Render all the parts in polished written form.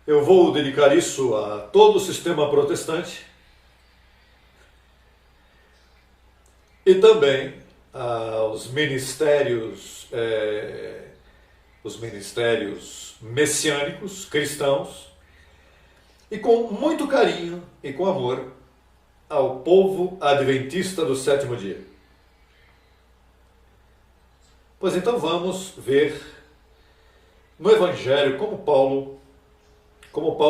Eu vou dedicar isso a todo o sistema protestante e também aos ministérios, os ministérios messiânicos, cristãos, e com muito carinho e com amor ao povo adventista do sétimo dia. Pois então vamos ver no Evangelho como Paulo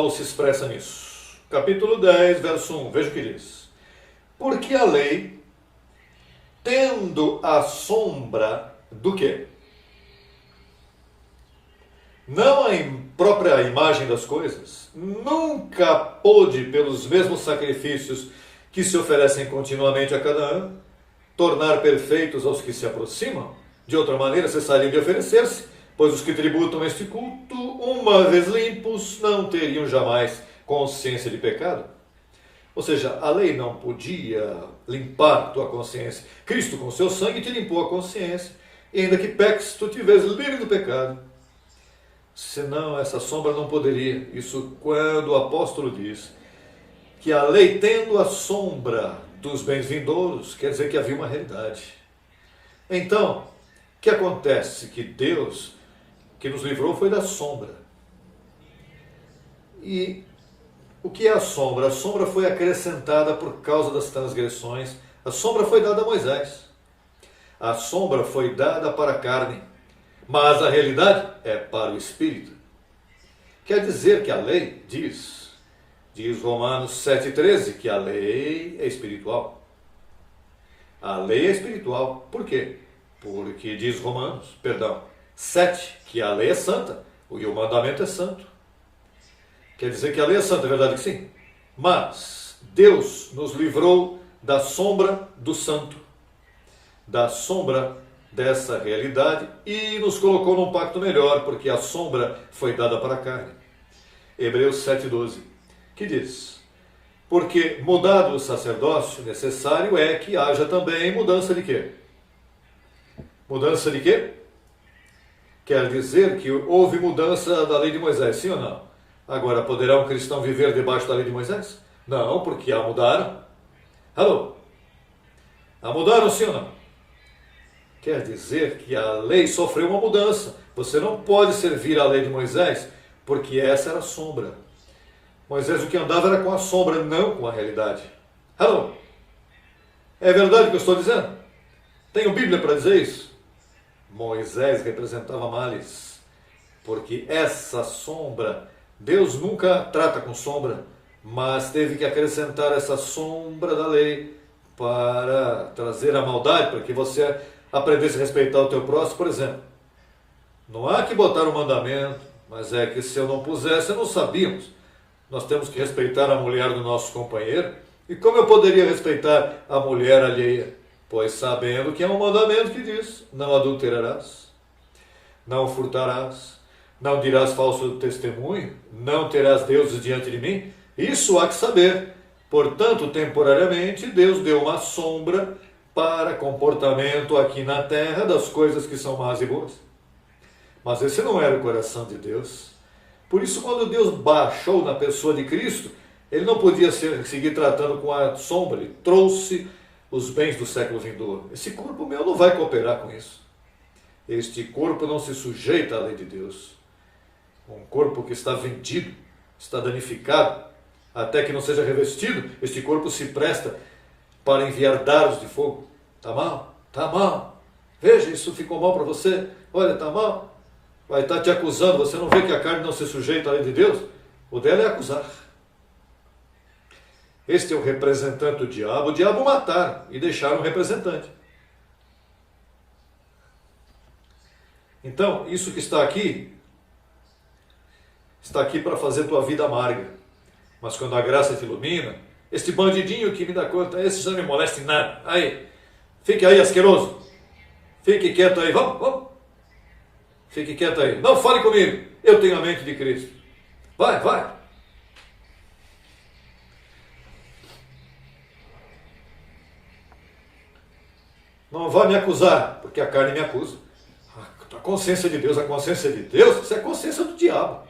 se expressa nisso. Capítulo 10, verso 1, veja o que diz. Porque a lei, tendo a sombra do quê? Não a própria imagem das coisas, nunca pôde, pelos mesmos sacrifícios que se oferecem continuamente a cada ano, tornar perfeitos aos que se aproximam. De outra maneira, cessariam de oferecer-se, pois os que tributam este culto, uma vez limpos, não teriam jamais consciência de pecado. Ou seja, a lei não podia limpar tua consciência. Cristo, com seu sangue, te limpou a consciência. E ainda que peques, tu te vês livre do pecado. Senão, essa sombra não poderia. Isso quando o apóstolo diz que a lei, tendo a sombra dos bens vindouros, quer dizer que havia uma realidade. Então, o que acontece? Que Deus, que nos livrou, foi da sombra. E o que é a sombra? A sombra foi acrescentada por causa das transgressões. A sombra foi dada a Moisés. A sombra foi dada para a carne. Mas a realidade é para o Espírito. Quer dizer que a lei diz Romanos 7,13, que a lei é espiritual. A lei é espiritual. Por quê? Porque diz Romanos, 7, que a lei é santa e o mandamento é santo. Quer dizer que a lei é santa, é verdade que sim. Mas Deus nos livrou da sombra do santo, da sombra dessa realidade e nos colocou num pacto melhor, porque a sombra foi dada para a carne. Hebreus 7,12, que diz: porque mudado o sacerdócio, necessário é que haja também mudança de quê? Mudança de quê? Quer dizer que houve mudança da lei de Moisés, sim ou não? Agora, poderá um cristão viver debaixo da lei de Moisés? Não, porque a mudaram. Alô? A mudaram, sim ou não? Quer dizer que a lei sofreu uma mudança. Você não pode servir a lei de Moisés, porque essa era a sombra. Moisés o que andava era com a sombra, não com a realidade. Alô? É verdade o que eu estou dizendo? Tenho Bíblia para dizer isso? Moisés representava males, porque essa sombra, Deus nunca trata com sombra, mas teve que acrescentar essa sombra da lei para trazer a maldade, para que você aprendesse a respeitar o teu próximo. Por exemplo, não há que botar um mandamento, mas é que se eu não pusesse, não sabíamos. Nós temos que respeitar a mulher do nosso companheiro. E como eu poderia respeitar a mulher alheia? Pois sabendo que é um mandamento que diz: não adulterarás, não furtarás, não dirás falso testemunho, não terás deuses diante de mim. Isso há que saber. Portanto, temporariamente, Deus deu uma sombra para comportamento aqui na terra das coisas que são más e boas. Mas esse não era o coração de Deus. Por isso, quando Deus baixou na pessoa de Cristo, ele não podia seguir tratando com a sombra. Ele trouxe os bens do século vindouro. Esse corpo meu não vai cooperar com isso. Este corpo não se sujeita à lei de Deus. Um corpo que está vendido, está danificado, até que não seja revestido, este corpo se presta para enviar dardos de fogo. Está mal? Está mal. Veja, isso ficou mal para você. Olha, está mal. Vai estar te acusando. Você não vê que a carne não se sujeita à lei de Deus? O dela é acusar. Este é o representante do diabo. O diabo mataram e deixaram um representante. Então, isso que está aqui para fazer tua vida amarga. Mas quando a graça te ilumina, este bandidinho que me dá conta, esse já não me molesta em nada. Aí, fique aí, asqueroso. Fique quieto aí, vamos. Fique quieto aí. Não fale comigo. Eu tenho a mente de Cristo. Vai. Não vai me acusar, porque a carne me acusa. A consciência de Deus, isso é a consciência do diabo.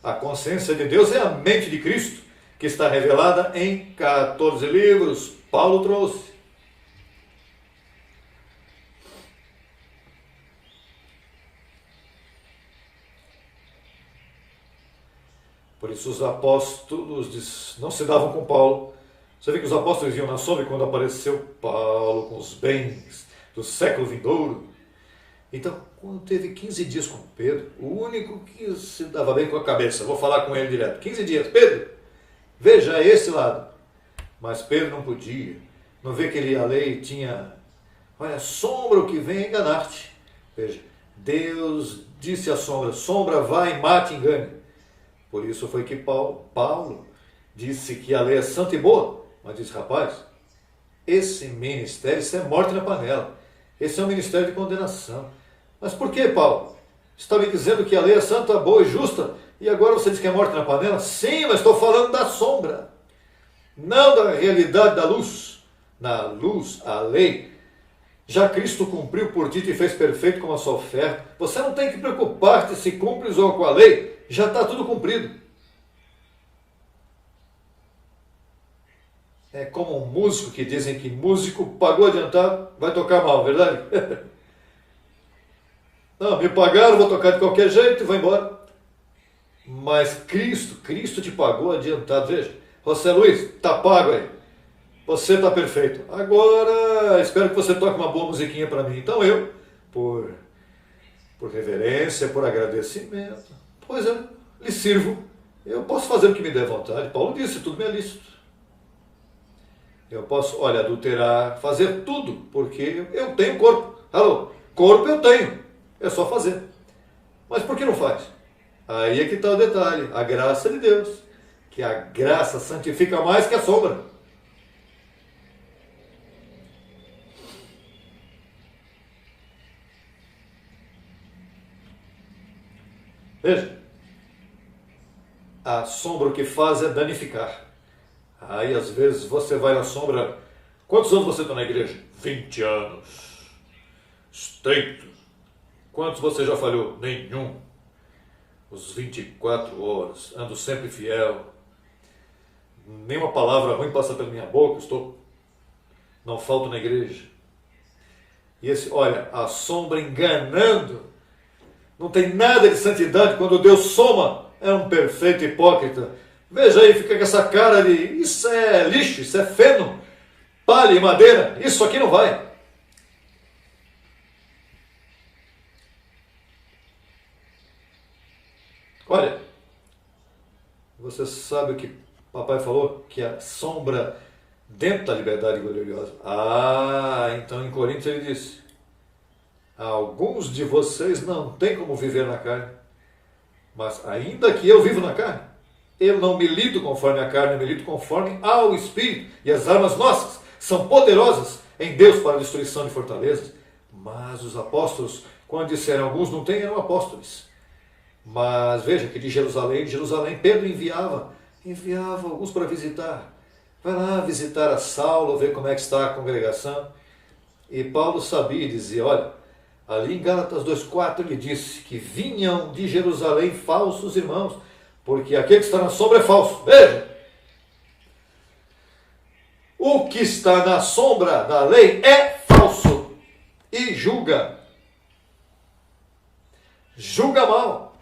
A consciência de Deus é a mente de Cristo, que está revelada em 14 livros. Paulo trouxe. Por isso os apóstolos não se davam com Paulo. Você vê que os apóstolos iam na sombra quando apareceu Paulo com os bens do século vindouro. Então, quando teve 15 dias com Pedro, o único que se dava bem com a cabeça, vou falar com ele direto, 15 dias, Pedro, veja esse lado. Mas Pedro não podia, não vê que ele a lei tinha, olha, sombra o que vem é enganar-te. Veja, Deus disse à sombra, sombra vai, mate, engane. Por isso foi que Paulo disse que a lei é santa e boa, mas disse, rapaz, esse ministério, isso é morte na panela, esse é um ministério de condenação. Mas por que, Paulo? Está me dizendo que a lei é santa, boa e justa, e agora você diz que é morte na panela? Sim, mas estou falando da sombra, não da realidade da luz. Na luz, a lei, já Cristo cumpriu por ti e fez perfeito como a sua oferta. Você não tem que preocupar-te se cumpres ou com a lei, já está tudo cumprido. É como um músico que dizem que músico pagou adiantado, vai tocar mal, verdade? Não, me pagaram, vou tocar de qualquer jeito e vou embora. Mas Cristo te pagou adiantado. Veja, José Luiz, está pago aí. Você está perfeito. Agora, espero que você toque uma boa musiquinha para mim. Então eu, por reverência, por agradecimento, pois eu lhe sirvo. Eu posso fazer o que me der vontade. Paulo disse, tudo me é lícito. Eu posso, olha, adulterar, fazer tudo, porque eu tenho corpo. Alô, corpo eu tenho. É só fazer. Mas por que não faz? Aí é que está o detalhe. A graça de Deus. Que a graça santifica mais que a sombra. Veja, a sombra o que faz é danificar. Aí às vezes você vai na sombra. Quantos anos você está na igreja? 20 anos. Estreito. Quantos você já falhou? Nenhum. Os 24 horas. Ando sempre fiel. Nenhuma palavra ruim passa pela minha boca. Não falto na igreja. E olha, a sombra enganando. Não tem nada de santidade quando Deus soma. É um perfeito hipócrita. Veja aí, fica com essa cara de isso é lixo, isso é feno, palha e madeira. Isso aqui não vai. Olha, você sabe o que papai falou? Que a sombra dentro da liberdade gloriosa. Ah, então em Coríntios ele disse, alguns de vocês não têm como viver na carne, mas ainda que eu vivo na carne, eu não milito conforme a carne, eu milito conforme ao Espírito. E as armas nossas são poderosas em Deus para a destruição de fortalezas. Mas os apóstolos, quando disseram alguns não têm, eram apóstolos. Mas veja que de Jerusalém, Pedro enviava alguns para visitar. Vai lá visitar a Saulo, ver como é que está a congregação. E Paulo sabia e dizia, olha, ali em Gálatas 2,4 ele disse que vinham de Jerusalém falsos irmãos, porque aquele que está na sombra é falso. Veja, o que está na sombra da lei é falso e julga mal.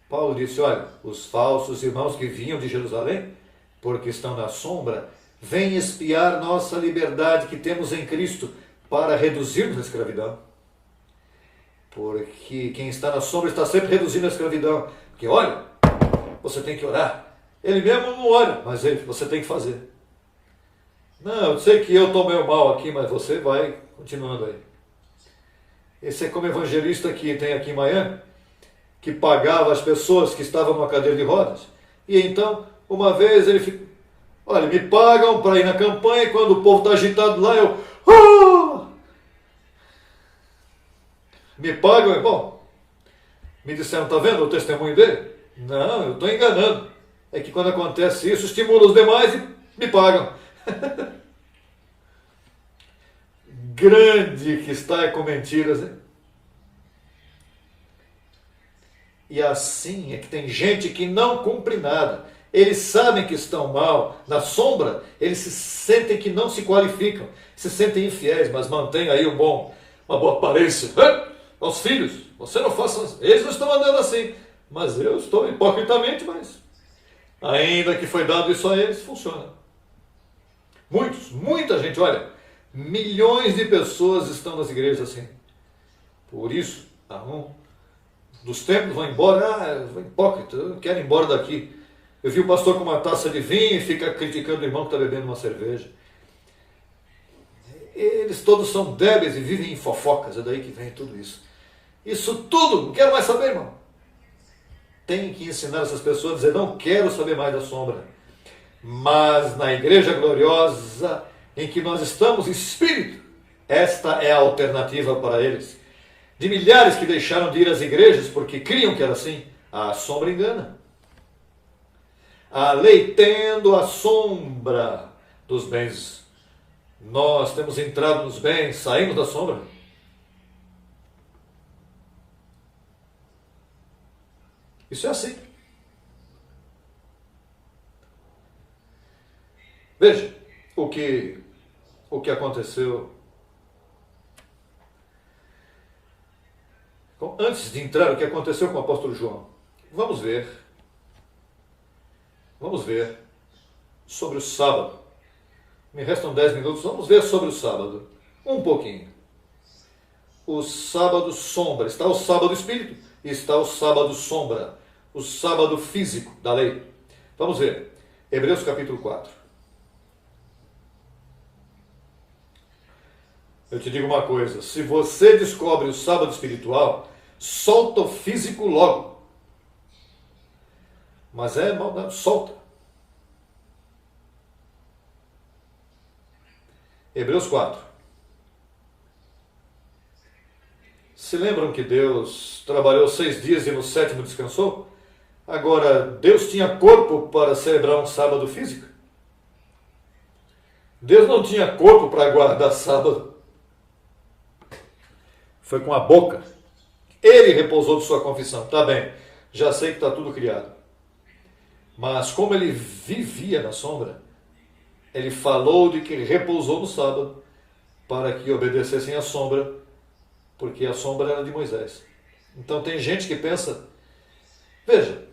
Paulo disse, olha, os falsos irmãos que vinham de Jerusalém, porque estão na sombra, vêm espiar nossa liberdade que temos em Cristo para reduzirmos a escravidão. Porque quem está na sombra está sempre reduzindo a escravidão. Porque olha, você tem que orar. Ele mesmo não ora, mas você tem que fazer. Não, eu sei que eu estou meio mal aqui, mas você vai continuando aí. Esse é como evangelista que tem aqui em Miami, que pagava as pessoas que estavam numa cadeira de rodas. E então, uma vez ele fica, olha, me pagam para ir na campanha e quando o povo está agitado lá, eu... Me pagam, é bom. Me disseram, está vendo o testemunho dele? Não, eu estou enganando. É que quando acontece isso, estimula os demais e me pagam. Grande que está com mentiras, hein? E assim é que tem gente que não cumpre nada. Eles sabem que estão mal, na sombra, eles se sentem que não se qualificam, se sentem infiéis, mas mantêm aí uma boa aparência. Aos filhos, você não faça, eles não estão andando assim, mas eu estou hipocritamente, mas ainda que foi dado isso a eles, funciona. Muita gente, olha, milhões de pessoas estão nas igrejas assim. Por isso, dos tempos vão embora, vou hipócrita, eu não quero ir embora daqui. Eu vi o pastor com uma taça de vinho e fica criticando o irmão que está bebendo uma cerveja. Eles todos são débeis e vivem em fofocas, é daí que vem tudo isso. Isso tudo, não quero mais saber, irmão. Tem que ensinar essas pessoas a dizer, não quero saber mais da sombra. Mas na igreja gloriosa em que nós estamos em espírito, esta é a alternativa para eles. De milhares que deixaram de ir às igrejas porque criam que era assim, a sombra engana. A lei tendo a sombra dos bens. Nós temos entrado nos bens, saímos da sombra. Isso é assim. Veja o que aconteceu. Antes de entrar, o que aconteceu com o apóstolo João. Vamos ver sobre o sábado. Me restam 10 minutos, vamos ver sobre o sábado. Um pouquinho. O sábado sombra. Está o sábado espírito e está o sábado sombra. O sábado físico da lei. Vamos ver. Hebreus capítulo 4. Eu te digo uma coisa. Se você descobre o sábado espiritual, solta o físico logo. Mas é maldade, solta. Hebreus 4. Se lembram que Deus trabalhou 6 dias e no 7º descansou? Agora, Deus tinha corpo para celebrar um sábado físico? Deus não tinha corpo para guardar sábado. Foi com a boca. Ele repousou de sua confissão. Tá bem, já sei que está tudo criado. Mas como ele vivia na sombra, ele falou de que repousou no sábado para que obedecessem à sombra, porque a sombra era de Moisés. Então tem gente que pensa, veja,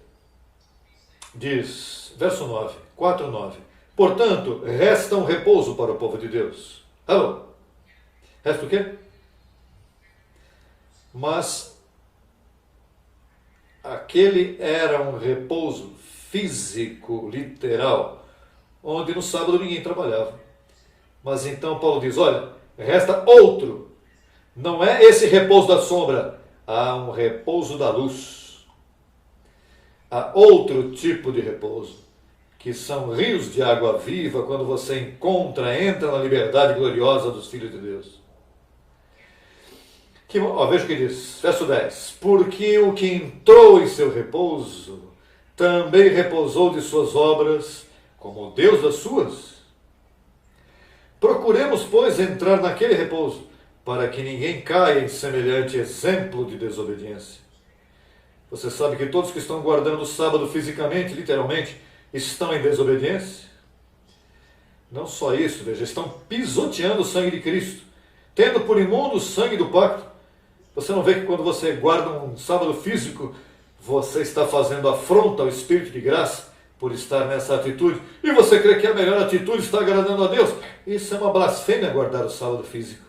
diz, verso 9, 4:9, portanto, resta um repouso para o povo de Deus. Alô? Resta o quê? Mas aquele era um repouso físico, literal, onde no sábado ninguém trabalhava. Mas então Paulo diz, olha, resta outro. Não é esse repouso da sombra, há um repouso da luz. Há outro tipo de repouso, que são rios de água viva, quando você entra na liberdade gloriosa dos filhos de Deus. Veja o que diz, verso 10. Porque o que entrou em seu repouso, também repousou de suas obras, como o Deus das suas. Procuremos, pois, entrar naquele repouso, para que ninguém caia em semelhante exemplo de desobediência. Você sabe que todos que estão guardando o sábado fisicamente, literalmente, estão em desobediência? Não só isso, veja, estão pisoteando o sangue de Cristo, tendo por imundo o sangue do pacto. Você não vê que quando você guarda um sábado físico, você está fazendo afronta ao Espírito de graça por estar nessa atitude, e você crê que a melhor atitude está agradando a Deus? Isso é uma blasfêmia, guardar o sábado físico.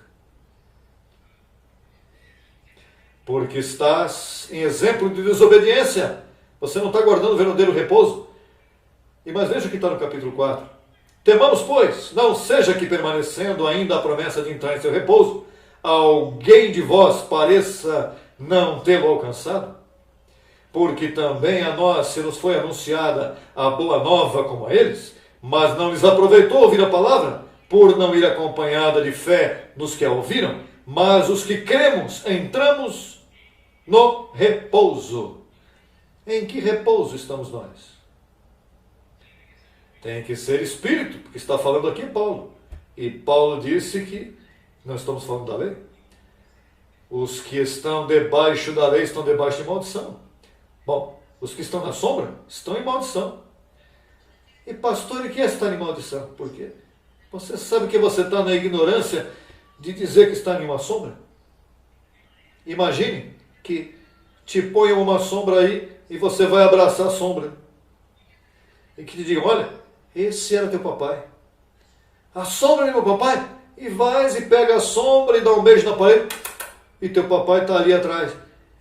Porque estás em exemplo de desobediência. Você não está guardando o verdadeiro repouso. Mas veja o que está no capítulo 4. Temamos, pois, não seja que permanecendo ainda a promessa de entrar em seu repouso, alguém de vós pareça não tê-lo alcançado? Porque também a nós se nos foi anunciada a boa nova como a eles, mas não lhes aproveitou ouvir a palavra, por não ir acompanhada de fé nos que a ouviram, mas os que cremos entramos no repouso. Em que repouso estamos nós? Tem que ser espírito, porque está falando aqui Paulo. E Paulo disse que não estamos falando da lei. Os que estão debaixo da lei estão debaixo de maldição. Bom, os que estão na sombra estão em maldição. E pastor, e que é estar em maldição? Por quê? Você sabe que você está na ignorância de dizer que está em uma sombra? Imagine que te ponham uma sombra aí e você vai abraçar a sombra. E que te digam, olha, esse era teu papai. A sombra é meu papai? E vais e pega a sombra e dá um beijo na parede e teu papai está ali atrás.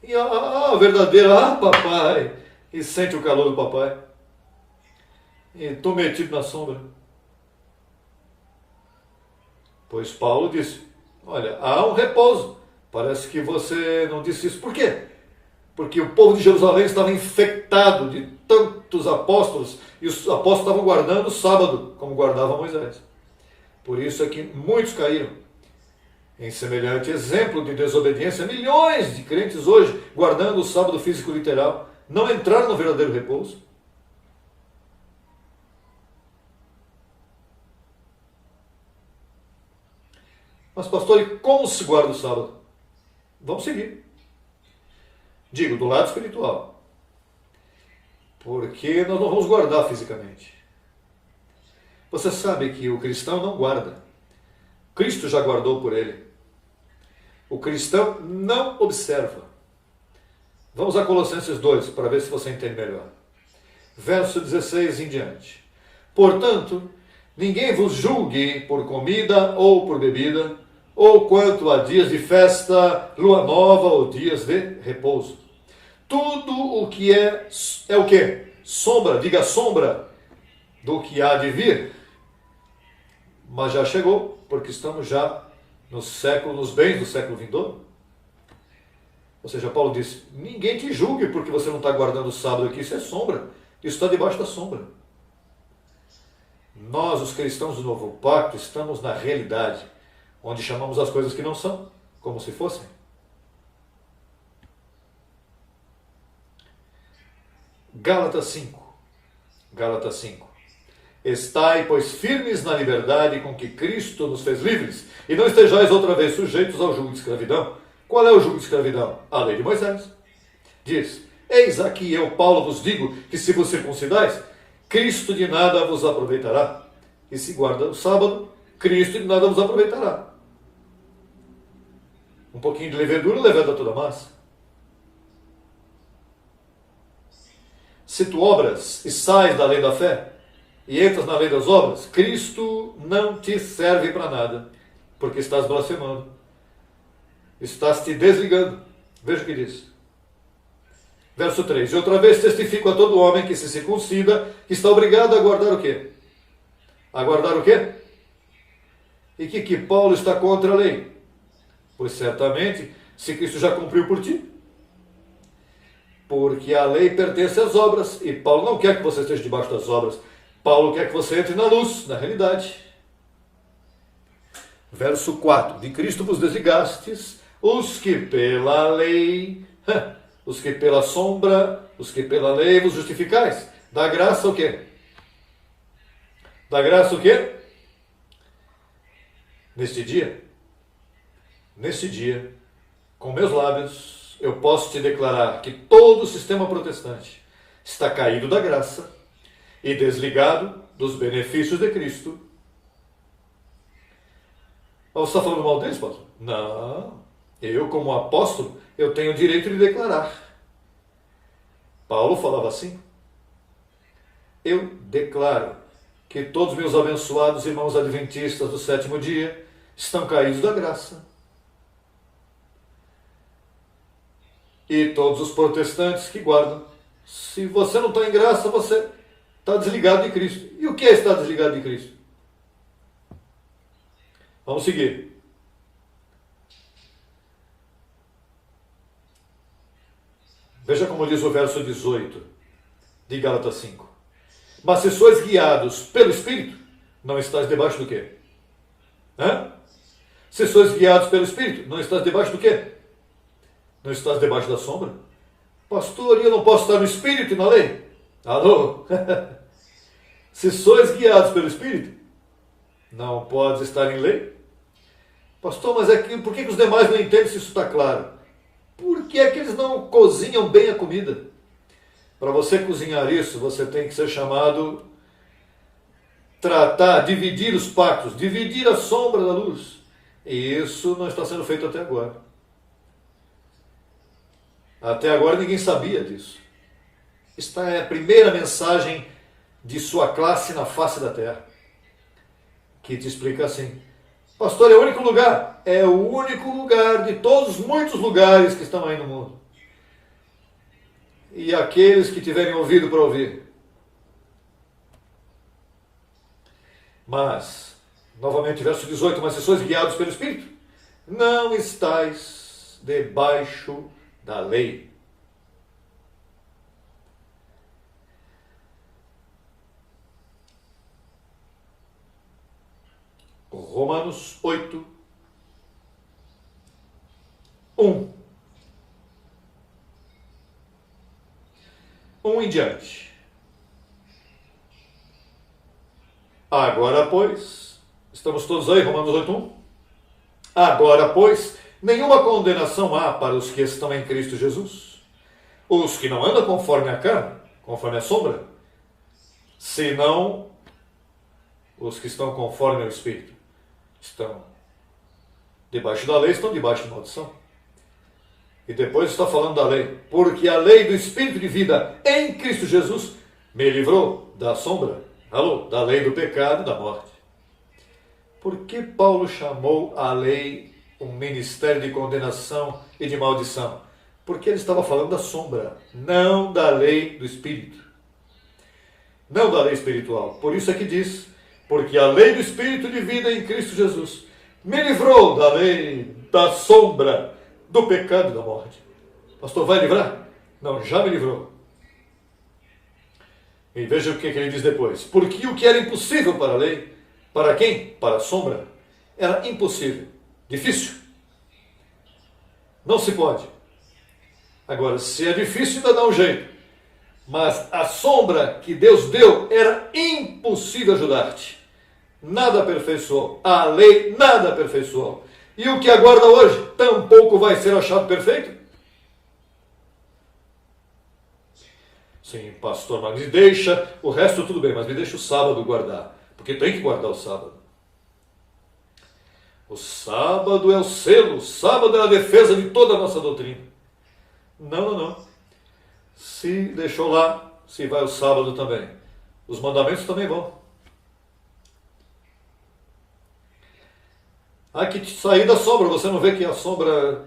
E a verdadeira, papai, e sente o calor do papai. E estou metido na sombra. Pois Paulo disse, olha, há um repouso. Parece que você não disse isso. Por quê? Porque o povo de Jerusalém estava infectado de tantos apóstolos, e os apóstolos estavam guardando o sábado, como guardava Moisés. Por isso é que muitos caíram. Em semelhante exemplo de desobediência, milhões de crentes hoje, guardando o sábado físico literal, não entraram no verdadeiro repouso. Mas pastor, e como se guarda o sábado? Vamos seguir. Digo, do lado espiritual. Porque nós não vamos guardar fisicamente. Você sabe que o cristão não guarda. Cristo já guardou por ele. O cristão não observa. Vamos a Colossenses 2, para ver se você entende melhor. Verso 16 em diante. Portanto, ninguém vos julgue por comida ou por bebida, ou quanto a dias de festa, lua nova ou dias de repouso. Tudo o que é o quê? Sombra, diga sombra do que há de vir. Mas já chegou, porque estamos já nos bens do século vindouro. Ou seja, Paulo disse, ninguém te julgue porque você não está guardando o sábado aqui, isso é sombra, isso está debaixo da sombra. Nós, os cristãos do novo pacto, estamos na realidade, onde chamamos as coisas que não são, como se fossem. Gálatas 5. Gálatas 5. Estai, pois, firmes na liberdade com que Cristo nos fez livres, e não estejais outra vez sujeitos ao jugo de escravidão. Qual é o jugo de escravidão? A lei de Moisés. Diz, eis aqui eu, Paulo, vos digo que se vos circuncidais, Cristo de nada vos aproveitará. E se guarda o sábado, Cristo de nada vos aproveitará. Um pouquinho de levedura leveda toda a massa. Se tu obras e sais da lei da fé, e entras na lei das obras, Cristo não te serve para nada, porque estás blasfemando. Estás te desligando. Veja o que diz. Verso 3. E outra vez testifico a todo homem que se circuncida, que está obrigado a guardar o quê? A guardar o quê? E que Paulo está contra a lei? Pois certamente, se Cristo já cumpriu por ti. Porque a lei pertence às obras, e Paulo não quer que você esteja debaixo das obras. Paulo quer que você entre na luz, na realidade. Verso 4. De Cristo vos desligastes, os que pela lei, os que pela sombra, os que pela lei vos justificais. Da graça o quê? Da graça o quê? Neste dia, com meus lábios, eu posso te declarar que todo o sistema protestante está caído da graça e desligado dos benefícios de Cristo. Você está falando mal deles, pastor? Não. Eu, como apóstolo, eu tenho o direito de declarar. Paulo falava assim. Eu declaro que todos meus abençoados irmãos adventistas do sétimo dia estão caídos da graça. E todos os protestantes que guardam. Se você não está em graça, você está desligado de Cristo. E o que é estar desligado de Cristo? Vamos seguir. Veja como diz o verso 18 de Gálatas 5. Mas se sois guiados pelo Espírito, não estás debaixo do quê? Se sois guiados pelo Espírito, não estás debaixo do quê? Não estás debaixo da sombra? Pastor, eu não posso estar no Espírito e na lei? Alô? Se sois guiados pelo Espírito, não podes estar em lei? Pastor, mas por que os demais não entendem se isso está claro? Por que é que eles não cozinham bem a comida? Para você cozinhar isso, você tem que ser chamado, tratar, dividir os pactos, dividir a sombra da luz. E isso não está sendo feito até agora. Até agora ninguém sabia disso. Esta é a primeira mensagem de sua classe na face da terra, que te explica assim: pastor, é o único lugar? É o único lugar de todos os muitos lugares que estão aí no mundo. E aqueles que tiverem ouvido para ouvir. Mas, novamente, verso 18, mas se sois guiados pelo Espírito, não estais debaixo da lei. Romanos 8, 1. 1 em diante. Agora, pois, estamos todos aí, Romanos 8, 1. Agora, pois, nenhuma condenação há para os que estão em Cristo Jesus, os que não andam conforme a carne, conforme a sombra, senão os que estão conforme ao Espírito. Estão debaixo da lei, estão debaixo de maldição. E depois está falando da lei. Porque a lei do Espírito de vida em Cristo Jesus me livrou da sombra, da lei do pecado e da morte. Por que Paulo chamou a lei um ministério de condenação e de maldição? Porque ele estava falando da sombra, não da lei do Espírito. Não da lei espiritual. Por isso é que diz: porque a lei do Espírito de vida em Cristo Jesus me livrou da lei, da sombra, do pecado e da morte. Pastor, vai livrar? Não, já me livrou. E veja o que ele diz depois. Porque o que era impossível para a lei, para quem? Para a sombra, era impossível, difícil. Não se pode. Agora, se é difícil, ainda dá um jeito. Mas a sombra que Deus deu era impossível ajudar-te. Nada aperfeiçoou. A lei nada aperfeiçoou. E o que aguarda hoje tampouco vai ser achado perfeito? Sim, pastor, mas me deixa, o resto tudo bem, mas me deixa o sábado guardar. Porque tem que guardar o sábado. O sábado é o selo, o sábado é a defesa de toda a nossa doutrina. Não. Se deixou lá, se vai o sábado também. Os mandamentos também vão. Ah, que te sair da sombra, você não vê que a sombra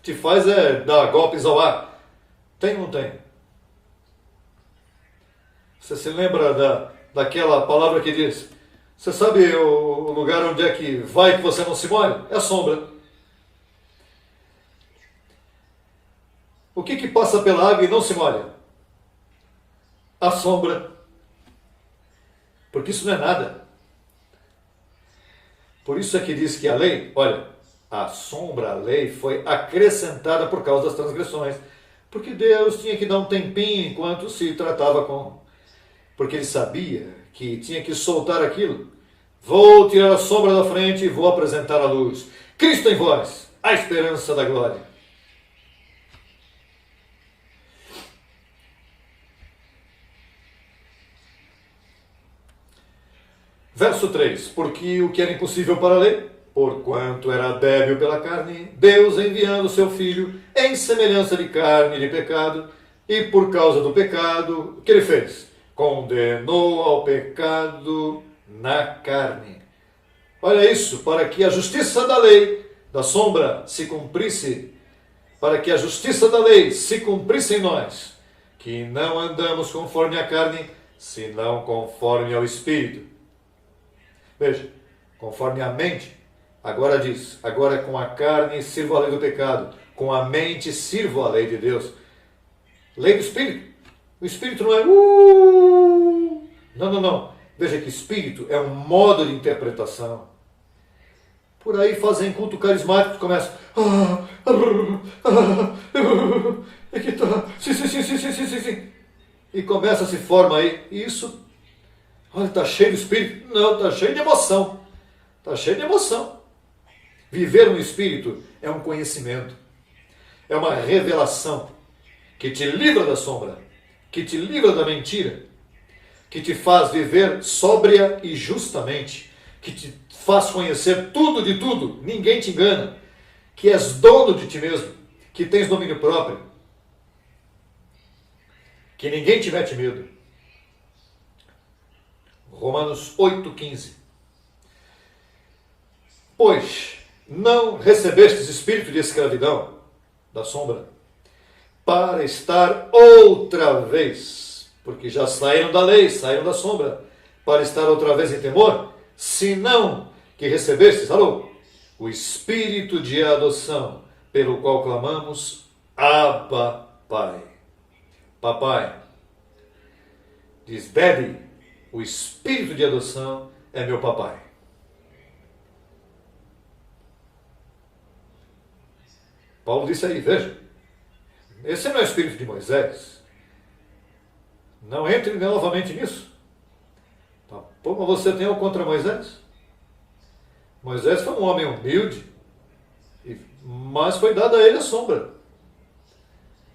te faz dar golpes ao ar. Tem ou não tem? Você se lembra daquela palavra que diz: você sabe o lugar onde é que vai que você não se molha? É a sombra. O que passa pela água e não se molha? A sombra. Porque isso não é nada. Por isso é que diz que a lei, olha, a sombra, a lei, foi acrescentada por causa das transgressões. Porque Deus tinha que dar um tempinho enquanto se tratava com... Porque ele sabia que tinha que soltar aquilo. Vou tirar a sombra da frente e vou apresentar a luz. Cristo em vós, a esperança da glória. Verso 3. Porque o que era impossível para a lei, porquanto era débil pela carne, Deus enviando o seu Filho em semelhança de carne e de pecado, e por causa do pecado, o que ele fez? Condenou ao pecado na carne. Olha isso, para que a justiça da lei, da sombra, se cumprisse, para que a justiça da lei se cumprisse em nós, que não andamos conforme a carne, senão conforme ao Espírito. Veja, conforme a mente, agora diz, agora com a carne sirvo a lei do pecado, com a mente sirvo a lei de Deus. Lei do Espírito. O Espírito não é... Não. Veja que Espírito é um modo de interpretação. Por aí fazem culto carismático, começam... É que tá... Sim. E começa a se forma aí. E isso... Olha, está cheio de Espírito. Não, está cheio de emoção. Está cheio de emoção. Viver no Espírito é um conhecimento. É uma revelação que te livra da sombra, que te livra da mentira, que te faz viver sóbria e justamente, que te faz conhecer tudo de tudo, ninguém te engana, que és dono de ti mesmo, que tens domínio próprio, que ninguém te mete medo. Romanos 8,15. Pois não recebestes espírito de escravidão, da sombra, para estar outra vez, porque já saíram da lei, saíram da sombra, para estar outra vez em temor, senão que recebestes, alô, o espírito de adoção, pelo qual clamamos, Abba, Pai. Papai, diz Daddy, o espírito de adoção é meu papai. Paulo disse aí, veja, esse não é o espírito de Moisés. Não entre novamente nisso. Tá? Pô, mas você tem algo contra Moisés? Moisés foi um homem humilde, mas foi dada a ele a sombra.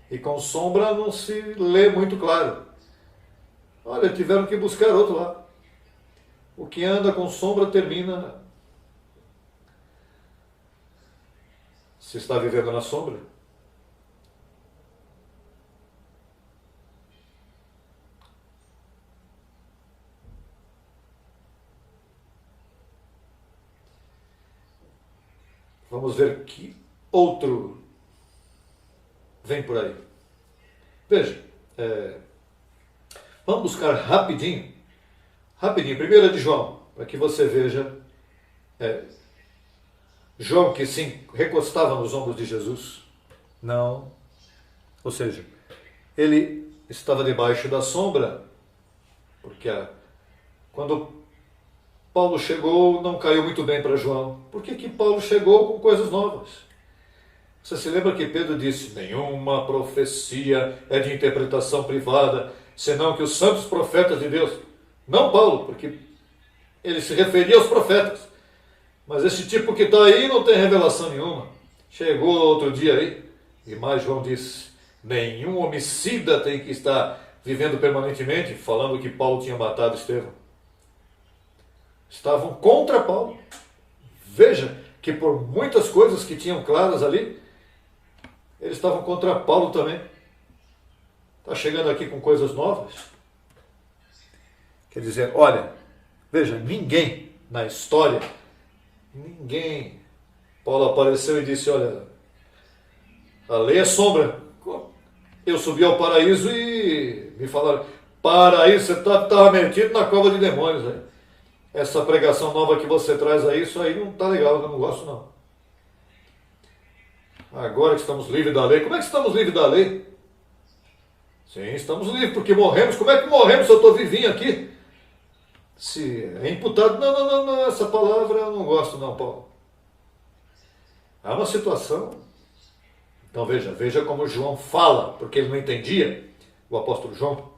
E com sombra não se lê muito claro. Olha, tiveram que buscar outro lá. O que anda com sombra termina. Se está vivendo na sombra. Vamos ver que outro vem por aí. Veja, vamos buscar rapidinho, 1 de João, para que você veja João que se recostava nos ombros de Jesus. Não. Ou seja, ele estava debaixo da sombra, porque quando Paulo chegou, não caiu muito bem para João. Por que Paulo chegou com coisas novas? Você se lembra que Pedro disse, nenhuma profecia é de interpretação privada, senão que os santos profetas de Deus. Não Paulo, porque ele se referia aos profetas. Mas esse tipo que está aí não tem revelação nenhuma. Chegou outro dia aí, e mais João disse, nenhum homicida tem que estar vivendo permanentemente, falando que Paulo tinha matado Estevão. Estavam contra Paulo. Veja que por muitas coisas que tinham claras ali, eles estavam contra Paulo também. Está chegando aqui com coisas novas. Quer dizer, olha, veja, ninguém na história, ninguém. Paulo apareceu e disse, olha, a lei é sombra. Eu subi ao paraíso e me falaram, paraíso, você estava metido na cova de demônios. Né? Essa pregação nova que você traz aí, isso aí não está legal, eu não gosto não. Agora que estamos livres da lei, como é que estamos livres da lei? Sim, estamos livres, porque morremos. Como é que morremos se eu estou vivinho aqui? Se é imputado, não, essa palavra eu não gosto não, Paulo. Há uma situação. Então veja como João fala, porque ele não entendia, o apóstolo João.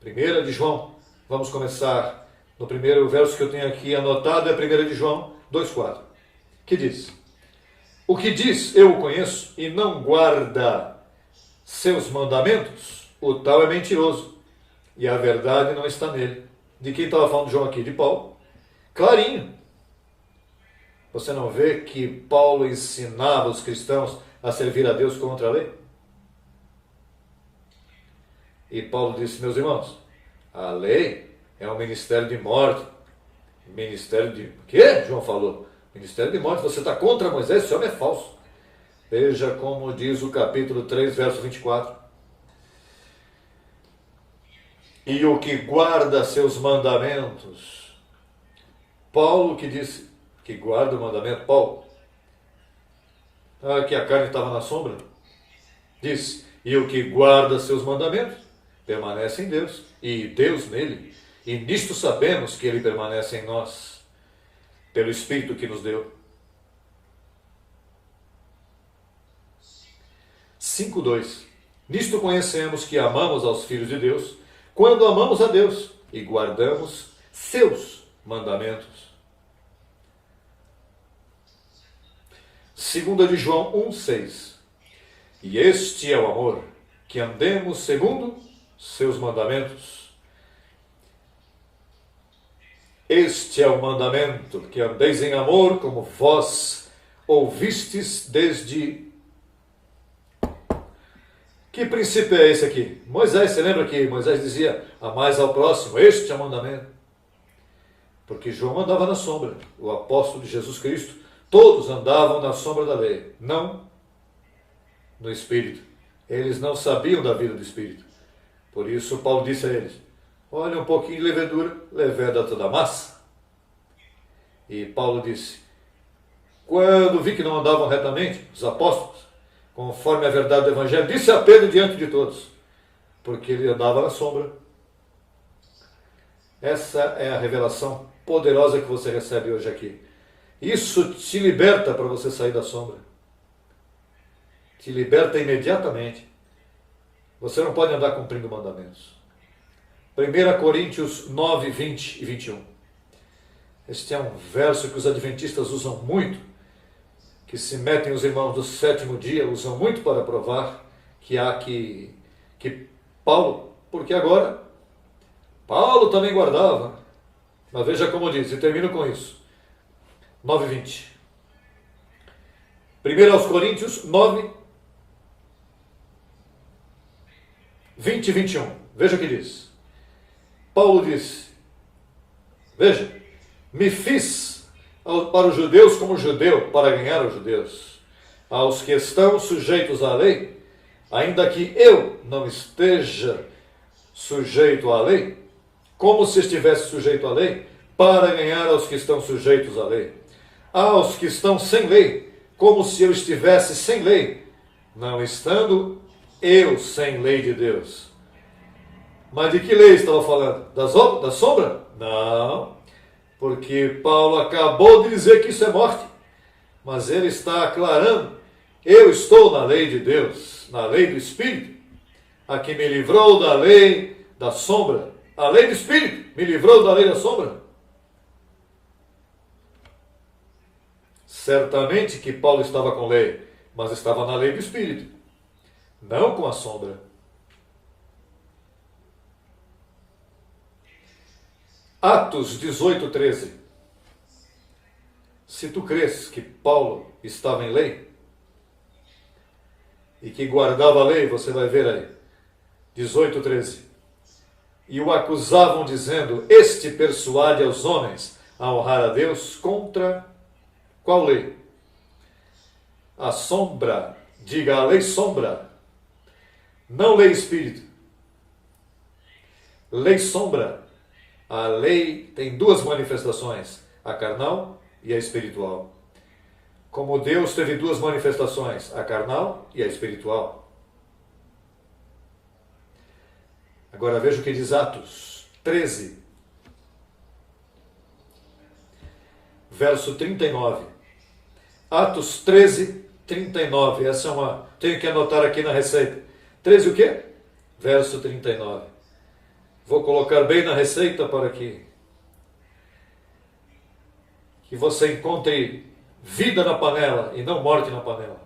1 de João, vamos começar no primeiro verso que eu tenho aqui anotado, é 1 de João 2,4, que diz, o que diz, eu o conheço, e não guarda seus mandamentos, o tal é mentiroso, e a verdade não está nele. De quem estava falando João aqui? De Paulo. Clarinho. Você não vê que Paulo ensinava os cristãos a servir a Deus contra a lei? E Paulo disse, meus irmãos, a lei é um ministério de morte. Ministério de... O quê? João falou. Ministério de morte. Você está contra Moisés? Esse homem é falso. Veja como diz o capítulo 3, verso 24. E o que guarda seus mandamentos. Paulo que disse que guarda o mandamento. Paulo. Que a carne estava na sombra. Diz, e o que guarda seus mandamentos permanece em Deus, e Deus nele. E nisto sabemos que ele permanece em nós, pelo Espírito que nos deu. 5:2. Nisto conhecemos que amamos aos filhos de Deus, quando amamos a Deus e guardamos seus mandamentos. 2 de João 1,6. E este é o amor, que andemos segundo seus mandamentos. Este é o mandamento, que andeis em amor, como vós ouvistes desde... Que princípio é esse aqui? Moisés, você lembra que Moisés dizia, amais ao próximo, este é o mandamento. Porque João andava na sombra, o apóstolo de Jesus Cristo, todos andavam na sombra da lei, não no Espírito. Eles não sabiam da vida do Espírito. Por isso Paulo disse a eles, olha um pouquinho de levedura, leveda toda a massa. E Paulo disse, quando vi que não andavam retamente, os apóstolos, conforme a verdade do Evangelho, disse a Pedro diante de todos, porque ele andava na sombra. Essa é a revelação poderosa que você recebe hoje aqui. Isso te liberta para você sair da sombra. Te liberta imediatamente. Você não pode andar cumprindo mandamentos. 1 Coríntios 9, 20 e 21. Este é um verso que os adventistas usam muito, que se metem os irmãos do sétimo dia, usam muito para provar que Paulo, porque agora Paulo também guardava, mas veja como diz, e termino com isso, 9:20. 1 aos Coríntios 9, 20 e 21, veja o que diz. Paulo disse, veja, me fiz para os judeus como judeu, para ganhar os judeus. Aos que estão sujeitos à lei, ainda que eu não esteja sujeito à lei, como se estivesse sujeito à lei, para ganhar aos que estão sujeitos à lei. Aos que estão sem lei, como se eu estivesse sem lei, não estando eu sem lei de Deus. Mas de que lei estava falando? Da sombra? Não. Porque Paulo acabou de dizer que isso é morte, mas ele está aclarando, eu estou na lei de Deus, na lei do Espírito, a que me livrou da lei da sombra, a lei do Espírito me livrou da lei da sombra. Certamente que Paulo estava com lei, mas estava na lei do Espírito, não com a sombra. Atos 18, 13. Se tu crês que Paulo estava em lei e que guardava a lei, você vai ver aí, 18, 13. E o acusavam dizendo, este persuade aos homens a honrar a Deus contra qual lei? A sombra, diga a lei sombra, não lei espírito. Lei sombra. A lei tem duas manifestações, a carnal e a espiritual. Como Deus teve duas manifestações, a carnal e a espiritual. Agora veja o que diz Atos 13, verso 39. Atos 13, 39. Essa é uma... Tenho que anotar aqui na receita. 13 o quê? Verso 39. Vou colocar bem na receita para que você encontre vida na panela e não morte na panela.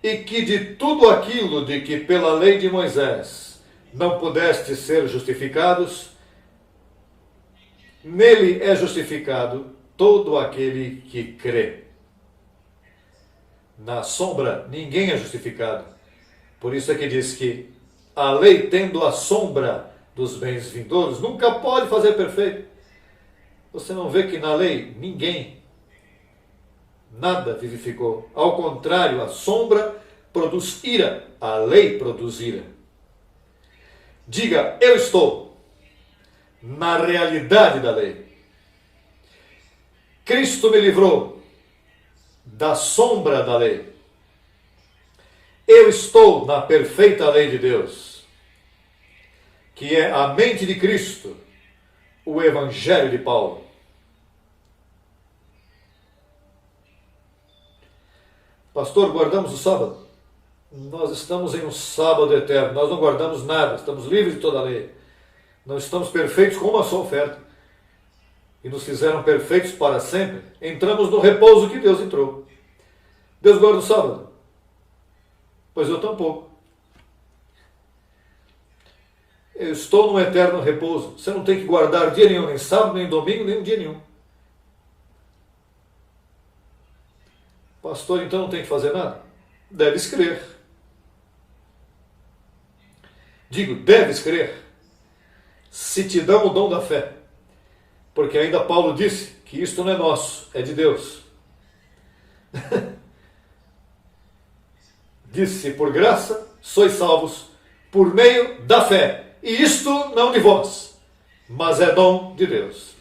E que de tudo aquilo de que pela lei de Moisés não pudeste ser justificados, nele é justificado todo aquele que crê. Na sombra ninguém é justificado. Por isso é que diz que a lei, tendo a sombra dos bens vindouros, nunca pode fazer perfeito. Você não vê que na lei ninguém, nada vivificou. Ao contrário, a sombra produz ira, a lei produz ira. Diga, eu estou na realidade da lei. Cristo me livrou da sombra da lei. Eu estou na perfeita lei de Deus, que é a mente de Cristo, o Evangelho de Paulo. Pastor, guardamos o sábado? Nós estamos em um sábado eterno, nós não guardamos nada, estamos livres de toda a lei. Não estamos perfeitos com uma só oferta. E nos fizeram perfeitos para sempre. Entramos no repouso que Deus entrou. Deus guarda o sábado? Pois eu tampouco. Eu estou num eterno repouso. Você não tem que guardar dia nenhum, nem sábado, nem domingo, nem um dia nenhum. Pastor, então não tem que fazer nada? Deves crer. Digo, deves crer. Se te dão o dom da fé. Porque ainda Paulo disse que isto não é nosso, é de Deus. Disse, por graça sois salvos, por meio da fé. E isto não de vós, mas é dom de Deus.